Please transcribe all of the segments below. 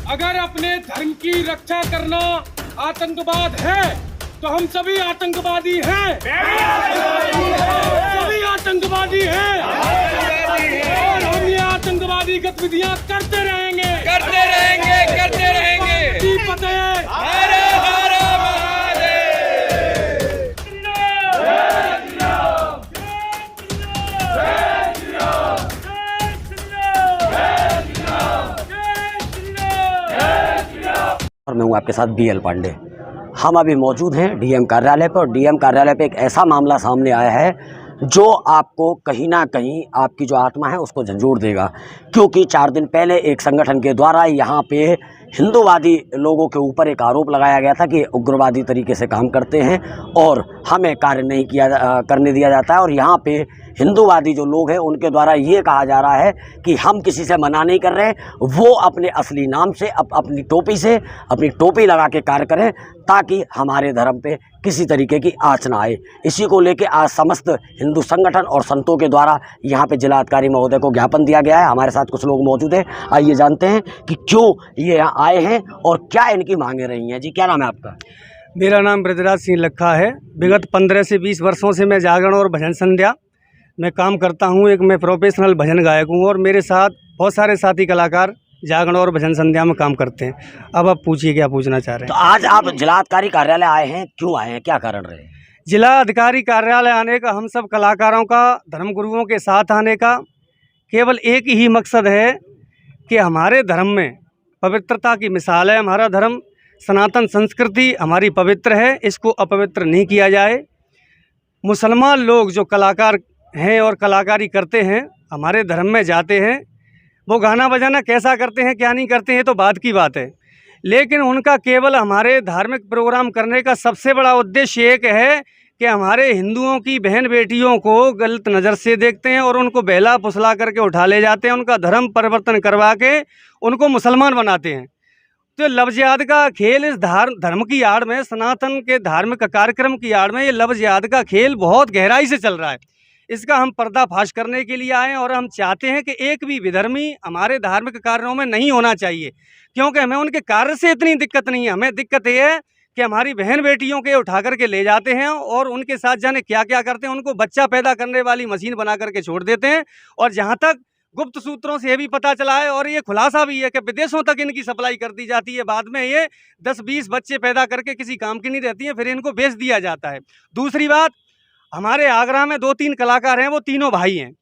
अगर अपने धर्म की रक्षा करना आतंकवाद है तो हम सभी आतंकवादी हैं। सभी आतंकवादी हैं और हम ये आतंकवादी गतिविधियां करते रहेंगे। पता है और मैं हूँ आपके साथ BL पांडे। हम अभी मौजूद हैं DM कार्यालय पर और DM कार्यालय पे एक ऐसा मामला सामने आया है जो आपको कहीं ना कहीं आपकी जो आत्मा है उसको झंझोड़ देगा, क्योंकि 4 दिन पहले एक संगठन के द्वारा यहाँ पे हिंदूवादी लोगों के ऊपर एक आरोप लगाया गया था कि उग्रवादी तरीके से काम करते हैं और हमें कार्य नहीं करने दिया जाता है। और यहाँ पे हिंदूवादी जो लोग हैं उनके द्वारा ये कहा जा रहा है कि हम किसी से मना नहीं कर रहे, वो अपने असली नाम से अपनी टोपी लगा के कार्य करें ताकि हमारे धर्म पे किसी तरीके की आँच ना आए। इसी को लेके आज समस्त हिंदू संगठन और संतों के द्वारा यहाँ पे जिलाधिकारी महोदय को ज्ञापन दिया गया है। हमारे साथ कुछ लोग मौजूद हैं, आइए जानते हैं कि क्यों ये यहाँ आए हैं और क्या इनकी मांगे रही हैं। जी, क्या नाम है आपका? मेरा नाम ब्रजराज सिंह लखा है। विगत 15 से 20 वर्षों से मैं जागरण और भजन संध्या में काम करता हूँ। मैं प्रोफेशनल भजन गायक हूँ और मेरे साथ बहुत सारे साथी कलाकार जागरण और भजन संध्या में काम करते हैं। अब आप पूछिए क्या पूछना चाह रहे हैं। तो आज आप जिलाधिकारी कार्यालय आए हैं, क्यों आए हैं, क्या कारण रहे? जिला अधिकारी कार्यालय आने का हम सब कलाकारों का, धर्मगुरुओं के साथ आने का केवल एक ही मकसद है कि हमारे धर्म में पवित्रता की मिसाल है। हमारा धर्म सनातन संस्कृति हमारी पवित्र है, इसको अपवित्र नहीं किया जाए। मुसलमान लोग जो कलाकार हैं और कलाकारी करते हैं, हमारे धर्म में जाते हैं, वो गाना बजाना कैसा करते हैं क्या नहीं करते हैं तो बात की बात है, लेकिन उनका केवल हमारे धार्मिक प्रोग्राम करने का सबसे बड़ा उद्देश्य एक है कि हमारे हिंदुओं की बहन बेटियों को गलत नज़र से देखते हैं और उनको बहला फुसला करके उठा ले जाते हैं, उनका धर्म परिवर्तन करवा के उनको मुसलमान बनाते हैं। तो लफ्ज़ जिहाद का खेल इस धर्म की आड़ में, सनातन के धार्मिक कार्यक्रम की आड़ में ये लफ्ज़ जिहाद का खेल बहुत गहराई से चल रहा है। इसका हम पर्दाफाश करने के लिए आए हैं और हम चाहते हैं कि एक भी विधर्मी हमारे धार्मिक कार्यों में नहीं होना चाहिए, क्योंकि हमें उनके कार्य से इतनी दिक्कत नहीं है। हमें दिक्कत ये है कि हमारी बहन बेटियों के उठा करके ले जाते हैं और उनके साथ जाने क्या क्या करते हैं, उनको बच्चा पैदा करने वाली मशीन बना करके छोड़ देते हैं। और जहाँ तक गुप्त सूत्रों से ये भी पता चला है और ये खुलासा भी है कि विदेशों तक इनकी सप्लाई कर दी जाती है। बाद में ये 10-20 बच्चे पैदा करके किसी काम की नहीं रहती हैं, फिर इनको बेच दिया जाता है। दूसरी बात, हमारे आगरा में 2-3 कलाकार हैं, वो तीनों भाई हैं।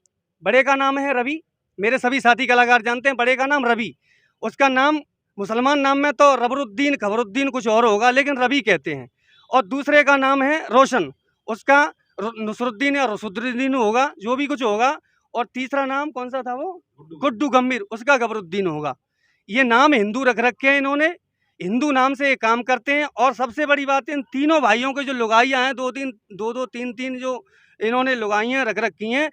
बड़े का नाम है रवि, मेरे सभी साथी कलाकार जानते हैं, बड़े का नाम रवि। उसका नाम मुसलमान नाम में तो रबरुद्दीन खबरुद्दीन कुछ और होगा, लेकिन रवि कहते हैं। और दूसरे का नाम है रोशन, उसका नुसरुद्दीन या रसुद्दीन होगा, जो भी कुछ होगा। और तीसरा नाम कौन सा था, वो गुड्डू गंभीर, उसका गबरुद्दीन होगा। ये नाम हिंदू रख रखे हैं इन्होंने, हिंदू नाम से ये काम करते हैं। और सबसे बड़ी बात है, इन तीनों भाइयों के जो लुगाइयाँ हैं, 2-2 3-3 जो इन्होंने लुगाइयाँ रख रखी हैं,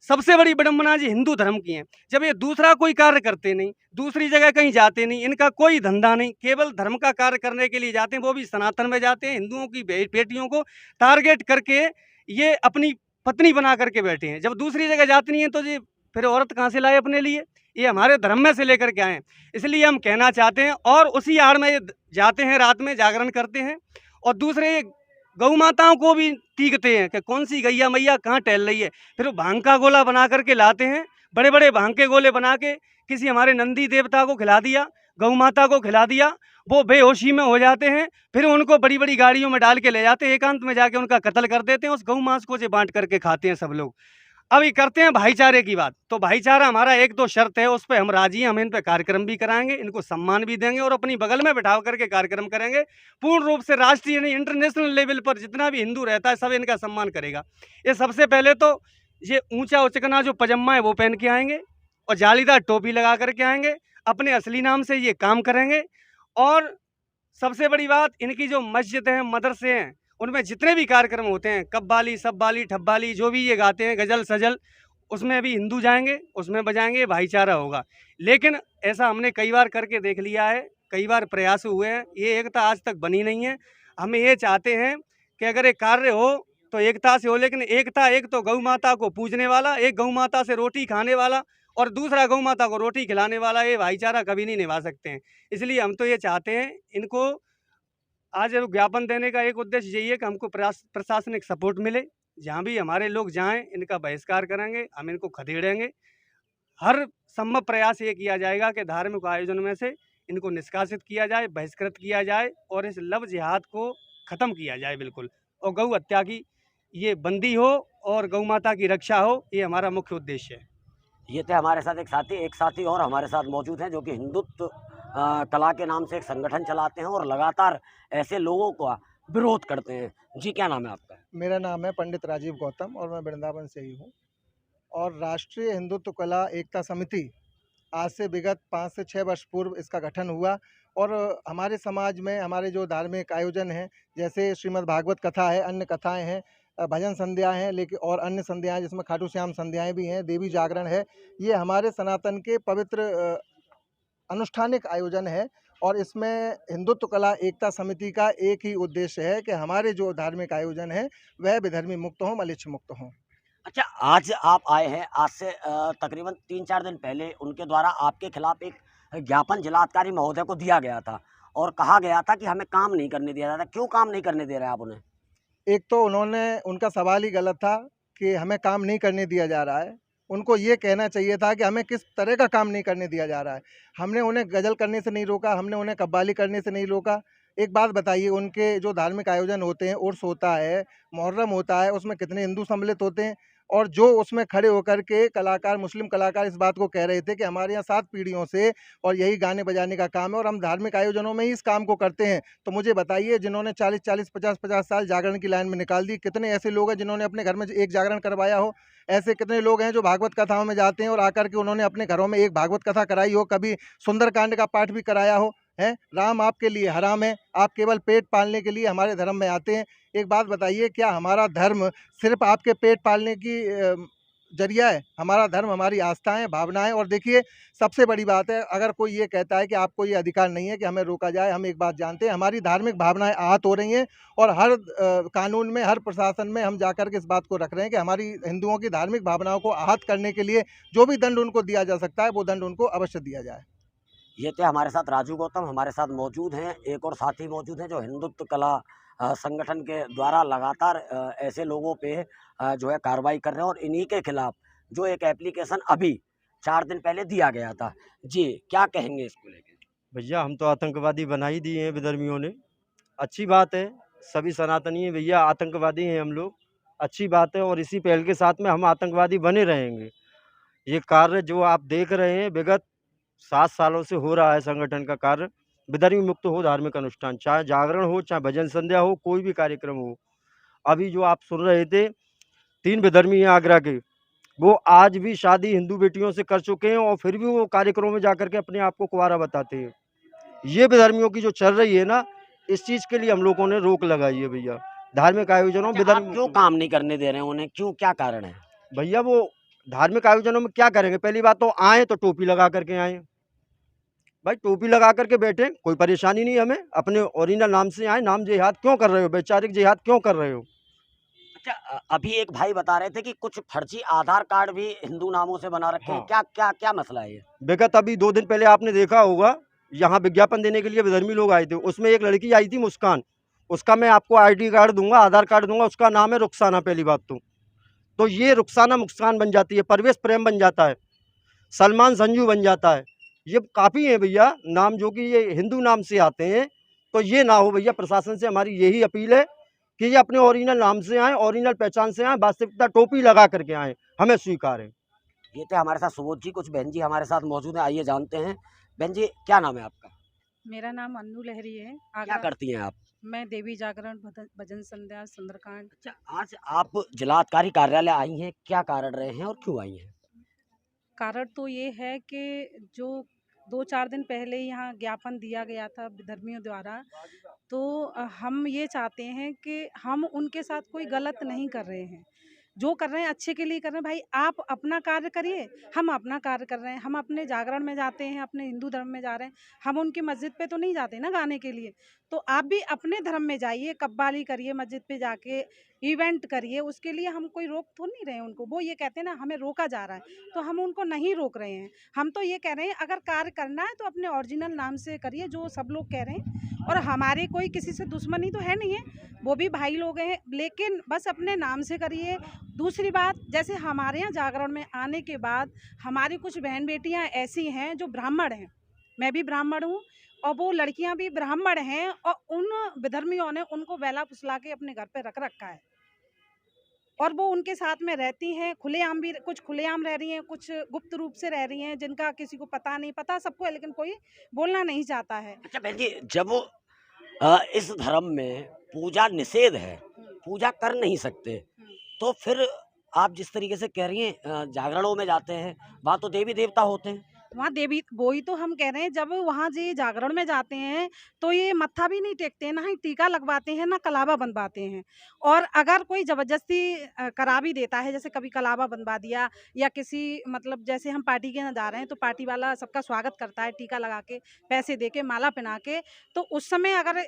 सबसे बड़ी विडम्बना जी हिंदू धर्म की हैं। जब ये दूसरा कोई कार्य करते नहीं, दूसरी जगह कहीं जाते नहीं, इनका कोई धंधा नहीं, केवल धर्म का कार्य करने के लिए जाते हैं, वो भी सनातन में जाते हैं। हिंदुओं की बेटियों को टारगेट करके ये अपनी पत्नी बना करके बैठे हैं। जब दूसरी जगह जाती नहीं है तो जी फिर औरत कहाँ से लाए अपने लिए? ये हमारे धर्म में से लेकर के आए हैं। इसलिए हम कहना चाहते हैं, और उसी आड़ में ये जाते हैं, रात में जागरण करते हैं और दूसरे गौ माताओं को भी तीखते हैं कि कौन सी गैया मैया कहाँ टहल रही है। फिर वो भांग का गोला बना करके लाते हैं, बड़े बड़े भांग के गोले बना के किसी हमारे नंदी देवता को खिला दिया, गौ माता को खिला दिया, वो बेहोशी में हो जाते हैं। फिर उनको बड़ी बड़ी गाड़ियों में डाल के ले जाते हैं, एकांत में जाके उनका कत्ल कर देते हैं। उस गौ मांस को जो बांट करके खाते हैं सब लोग। अब ये करते हैं भाईचारे की बात, तो भाईचारा हमारा 1-2 शर्त है, उस पर हम राजी हैं। हम इन पर कार्यक्रम भी कराएंगे, इनको सम्मान भी देंगे और अपनी बगल में बैठा करके कार्यक्रम करेंगे। पूर्ण रूप से राष्ट्रीय नहीं, इंटरनेशनल लेवल पर जितना भी हिंदू रहता है सब इनका सम्मान करेगा। ये सबसे पहले तो ये ऊंचा उचकना जो पजामा है वो पहन के आएंगे और जालीदार टोपी लगा करके आएंगे, अपने असली नाम से ये काम करेंगे। और सबसे बड़ी बात, इनकी जो मस्जिद हैं, मदरसे हैं, उनमें जितने भी कार्यक्रम होते हैं, कव्वाली, सब्बाली, ठब्बाली, जो भी ये गाते हैं, गज़ल सजल, उसमें भी हिंदू जाएंगे, उसमें बजाएंगे, भाईचारा होगा। लेकिन ऐसा हमने कई बार करके देख लिया है, कई बार प्रयास हुए हैं, ये एकता आज तक बनी नहीं है। हम ये चाहते हैं कि अगर एक कार्य हो तो एकता से हो, लेकिन एकता एक तो गौ माता को पूजने वाला, एक गौ माता से रोटी खाने वाला और दूसरा गौ माता को रोटी खिलाने वाला ये भाईचारा कभी नहीं निभा सकते हैं। इसलिए हम तो ये चाहते हैं, इनको आज ज्ञापन देने का एक उद्देश्य यही है कि हमको प्रशासनिक सपोर्ट मिले। जहाँ भी हमारे लोग जाएं, इनका बहिष्कार करेंगे, हम इनको खदेड़ेंगे। हर संभव प्रयास ये किया जाएगा कि धार्मिक आयोजन में से इनको निष्कासित किया जाए, बहिष्कृत किया जाए और इस लव जिहाद को ख़त्म किया जाए बिल्कुल। और गौ हत्या की ये बंदी हो और गौ माता की रक्षा हो, ये हमारा मुख्य उद्देश्य है। ये थे हमारे साथ एक साथी और हमारे साथ मौजूद हैं जो कि हिंदुत्व कला के नाम से एक संगठन चलाते हैं और लगातार ऐसे लोगों का विरोध करते हैं। जी, क्या नाम है आपका? मेरा नाम है पंडित राजीव गौतम और मैं वृंदावन से ही हूँ। और राष्ट्रीय हिंदुत्व कला एकता समिति आज से विगत 5 से 6 वर्ष पूर्व इसका गठन हुआ। और हमारे समाज में हमारे जो धार्मिक आयोजन हैं, जैसे श्रीमद् भागवत कथा है, अन्य कथाएं हैं, भजन संध्या हैं, लेकिन और अन्य संध्याएं जिसमें खाटू श्याम संध्याएं भी हैं, देवी जागरण है, ये हमारे सनातन के पवित्र अनुष्ठानिक आयोजन है। और इसमें हिंदुत्व कला एकता समिति का एक ही उद्देश्य है कि हमारे जो धार्मिक आयोजन है वह विधर्मी मुक्त हों, मलिच्छ मुक्त हों। अच्छा, आज आप आए हैं, आज से तकरीबन 3-4 दिन पहले उनके द्वारा आपके खिलाफ एक ज्ञापन जिलाधिकारी महोदय को दिया गया था और कहा गया था कि हमें काम नहीं करने दिया जाता। क्यों काम नहीं करने दे रहे हैं आप उन्हें? एक तो उनका सवाल ही गलत था कि हमें काम नहीं करने दिया जा रहा है। उनको ये कहना चाहिए था कि हमें किस तरह का काम नहीं करने दिया जा रहा है। हमने उन्हें गज़ल करने से नहीं रोका, हमने उन्हें कव्वाली करने से नहीं रोका। एक बात बताइए, उनके जो धार्मिक आयोजन होते हैं, उर्स होता है, मुहर्रम होता है, उसमें कितने हिंदू सम्मिलित होते हैं। और जो उसमें खड़े होकर के कलाकार, मुस्लिम कलाकार इस बात को कह रहे थे कि हमारे यहाँ 7 पीढ़ियों से और यही गाने बजाने का काम है और हम धार्मिक आयोजनों में ही इस काम को करते हैं। तो मुझे बताइए, जिन्होंने 40-40, 50-50 साल जागरण की लाइन में निकाल दी, कितने ऐसे लोग हैं जिन्होंने अपने घर में एक जागरण करवाया हो? ऐसे कितने लोग हैं जो भागवत कथाओं में जाते हैं और आकर के उन्होंने अपने घरों में एक भागवत कथा कराई हो, कभी सुंदरकांड का पाठ भी कराया हो? है राम आपके लिए हराम है, आप केवल पेट पालने के लिए हमारे धर्म में आते हैं। एक बात बताइए, क्या हमारा धर्म सिर्फ आपके पेट पालने की जरिया है? हमारा धर्म हमारी आस्थाएं, भावनाएं। और देखिए, सबसे बड़ी बात है, अगर कोई ये कहता है कि आपको ये अधिकार नहीं है कि हमें रोका जाए, हम एक बात जानते हैं, हमारी धार्मिक भावनाएं आहत हो रही हैं और हर कानून में, हर प्रशासन में हम जाकर के इस बात को रख रहे हैं कि हमारी हिंदुओं की धार्मिक भावनाओं को आहत करने के लिए जो भी दंड उनको दिया जा सकता है वो दंड उनको अवश्य दिया जाए। ये थे हमारे साथ राजू गौतम, हमारे साथ मौजूद हैं एक और साथी मौजूद हैं जो हिंदुत्व कला संगठन के द्वारा लगातार ऐसे लोगों पे जो है कार्रवाई कर रहे हैं और इन्हीं के खिलाफ जो एक एप्लीकेशन अभी 4 दिन पहले दिया गया था। जी, क्या कहेंगे इसको लेकर? भैया, हम तो आतंकवादी बना ही दिए हैं विधर्मियों ने। अच्छी बात है, सभी सनातनी हैं भैया, आतंकवादी हैं हम लोग, अच्छी बात है और इसी पहल के साथ में हम आतंकवादी बने रहेंगे। ये कार्य जो आप देख रहे हैं विगत 7 सालों से हो रहा है संगठन का कार्य, विधर्मी मुक्त हो धार्मिक अनुष्ठान, चाहे जागरण हो, चाहे भजन संध्या हो, कोई भी कार्यक्रम हो। अभी जो आप सुन रहे थे, 3 विधर्मी हैं आगरा के, वो आज भी शादी हिंदू बेटियों से कर चुके हैं और फिर भी वो कार्यक्रमों में जाकर के अपने आप को कुंवारा बताते हैं। ये विधर्मियों की जो चल रही है ना, इस चीज़ के लिए हम लोगों ने रोक लगाई है भैया। धार्मिक आयोजनों अच्छा, आप क्यों काम नहीं करने दे रहे हैं उन्हें? क्यों, क्या कारण है? भैया, वो धार्मिक आयोजनों में क्या करेंगे? पहली बात तो आए तो टोपी लगा करके आए। भाई, टोपी लगा करके बैठे, कोई परेशानी नहीं हमें, अपने ओरिजिनल नाम से आए। नाम जिहाद क्यों कर रहे हो? वैचारिक जिहाद क्यों कर रहे हो? अच्छा, अभी एक भाई बता रहे थे कि कुछ फर्जी आधार कार्ड भी हिंदू नामों से बना रखे हैं। हाँ। क्या क्या क्या मसला है ये? विगत अभी 2 दिन पहले आपने देखा होगा, यहाँ विज्ञापन देने के लिए विधर्मी लोग आए थे। उसमें एक लड़की आई थी मुस्कान, उसका मैं आपको ID कार्ड दूंगा, आधार कार्ड दूंगा, उसका नाम है रुखसाना। पहली बात तो ये रुखसाना मुस्कान बन जाती है, परवेश प्रेम बन जाता है, सलमान संजू बन जाता है। ये काफ़ी है भैया नाम जो कि ये हिंदू नाम से आते हैं। तो ये ना हो भैया, प्रशासन से हमारी यही अपील है कि ये अपने ओरिजिनल नाम से आएँ, ओरिजिनल पहचान से आएँ, वास्तविकता टोपी लगा करके आएँ, हमें स्वीकार है। ये थे हमारे साथ सुबोध जी, कुछ बहन जी हमारे साथ मौजूद हैं, आइए जानते हैं। बहन जी, क्या नाम है आपका? मेरा नाम अन्नू लहरी है। क्या करती हैं आप? मैं देवी जागरण, भजन संध्या, सुंदरकांड। अच्छा, आज आप जिलाधिकारी कार्यालय आई हैं, क्या कारण रहे हैं और क्यों आई हैं? कारण तो ये है कि जो 2-4 दिन पहले यहाँ ज्ञापन दिया गया था विधर्मियों द्वारा, तो हम ये चाहते हैं कि हम उनके साथ कोई गलत नहीं कर रहे हैं, जो कर रहे हैं अच्छे के लिए कर रहे हैं। भाई, आप अपना कार्य करिए, हम अपना कार्य कर रहे हैं। हम अपने जागरण में जाते हैं, अपने हिंदू धर्म में जा रहे हैं, हम उनकी मस्जिद पे तो नहीं जाते ना गाने के लिए। तो आप भी अपने धर्म में जाइए, कव्वाली करिए मस्जिद पे जाके, इवेंट करिए, उसके लिए हम कोई रोक तो नहीं रहे हैं उनको। वो ये कहते हैं ना हमें रोका जा रहा है, तो हम उनको नहीं रोक रहे हैं। हम तो ये कह रहे हैं अगर कार्य करना है तो अपने ओरिजिनल नाम से करिए, जो सब लोग कह रहे हैं। और हमारे कोई किसी से दुश्मनी तो है नहीं है, वो भी भाई लोग हैं, लेकिन बस अपने नाम से करिए। दूसरी बात, जैसे हमारे यहाँ जागरण में आने के बाद हमारी कुछ बहन बेटियाँ ऐसी हैं जो ब्राह्मण हैं, मैं भी ब्राह्मण हूँ और वो लड़कियां भी ब्राह्मण हैं, और उन विधर्मियों ने उनको बेला फुसला के अपने घर पे रख रखा है और वो उनके साथ में रहती हैं। खुलेआम भी, कुछ खुलेआम रह रही हैं, कुछ गुप्त रूप से रह रही हैं, जिनका किसी को पता नहीं, पता सबको है लेकिन कोई बोलना नहीं चाहता है। अच्छा बहन जी, जब वो इस धर्म में पूजा निषेध है, पूजा कर नहीं सकते, तो फिर आप जिस तरीके से कह रही हैं जागरणों में जाते हैं, वहाँ तो देवी देवता होते हैं। वहाँ देवी, वही तो हम कह रहे हैं, जब वहाँ जी जागरण में जाते हैं तो ये मत्था भी नहीं टेकते हैं, ना ही टीका लगवाते हैं, ना कलावा बनवाते हैं। और अगर कोई जबरदस्ती करा भी देता है, जैसे कभी कलावा बनवा दिया या किसी, मतलब जैसे हम पार्टी के यहाँ जा रहे हैं तो पार्टी वाला सबका स्वागत करता है टीका लगा के, पैसे दे के, माला पहना के, तो उस समय अगर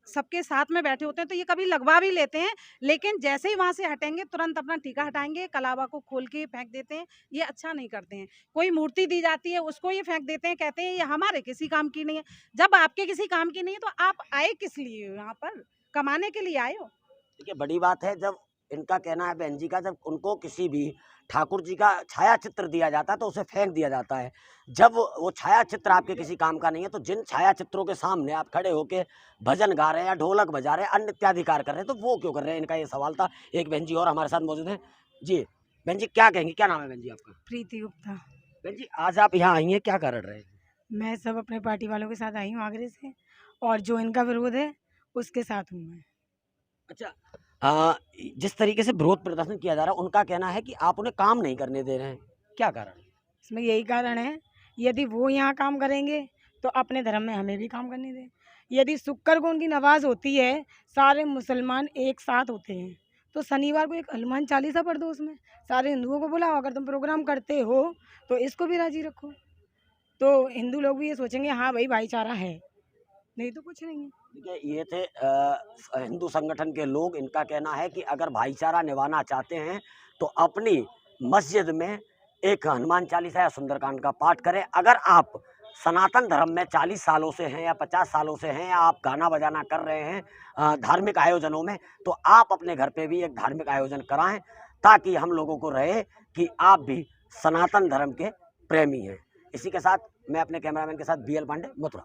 सबके साथ में बैठे होते हैं तो ये कभी लगवा भी लेते हैं, लेकिन जैसे ही वहाँ से हटेंगे तुरंत अपना टीका हटाएंगे, कलावा को खोल के फेंक देते हैं। ये अच्छा नहीं करते हैं। कोई मूर्ति दी जाती है उसको ये फेंक देते हैं, कहते हैं ये हमारे किसी काम की नहीं है। जब आपके किसी काम की नहीं है तो आप आए किस लिए हो? यहाँ पर कमाने के लिए आए हो। देखिए बड़ी बात है, जब इनका कहना है बहन जी का, जब उनको किसी भी ठाकुर जी का छाया चित्र दिया जाता है तो उसे फेंक दिया जाता है। जब वो छाया चित्र आपके किसी काम का नहीं है, तो जिन छाया चित्रों के सामने आप खड़े होके भजन गा रहे हैं या ढोलक बजा रहे हैं, अन्य इत्यादि कार्य कर रहे हैं, तो वो क्यों कर रहे हैं? इनका ये सवाल था। एक बहन जी और हमारे साथ मौजूद हैं। जी बहन जी, क्या कहेंगी, क्या नाम है बहन जी आपका? प्रीति गुप्ता। बहन जी, आज आप यहाँ आई हैं, क्या कारण रहे? मैं सब अपने पार्टी वालों के साथ आई हूँ आगरे से, और जो इनका विरोध है उसके साथ हूँ मैं। अच्छा, जिस तरीके से विरोध प्रदर्शन किया जा रहा है, उनका कहना है कि आप उन्हें काम नहीं करने दे रहे हैं, क्या कारण? इसमें यही कारण है, यदि वो यहाँ काम करेंगे तो अपने धर्म में हमें भी काम करने दें। यदि शुक्र को उनकी नमाज होती है, सारे मुसलमान एक साथ होते हैं, तो शनिवार को एक हनुमान चालीसा पढ़ दो, उसमें सारे हिंदुओं को बुलाओ। अगर तुम प्रोग्राम करते हो तो इसको भी राजी रखो, तो हिंदू लोग भी ये सोचेंगे हाँ भाई भाईचारा है, नहीं तो कुछ नहीं है। देखिए, ये थे हिंदू संगठन के लोग। इनका कहना है कि अगर भाईचारा निभाना चाहते हैं तो अपनी मस्जिद में एक हनुमान चालीसा या सुंदरकांड का पाठ करें। अगर आप सनातन धर्म में 40 सालों से हैं या 50 सालों से हैं, या आप गाना बजाना कर रहे हैं धार्मिक आयोजनों में, तो आप अपने घर पे भी एक धार्मिक आयोजन कराएं, ताकि हम लोगों को रहे कि आप भी सनातन धर्म के प्रेमी हैं। इसी के साथ मैं अपने कैमरामैन के साथ BL पांडे, मथुरा।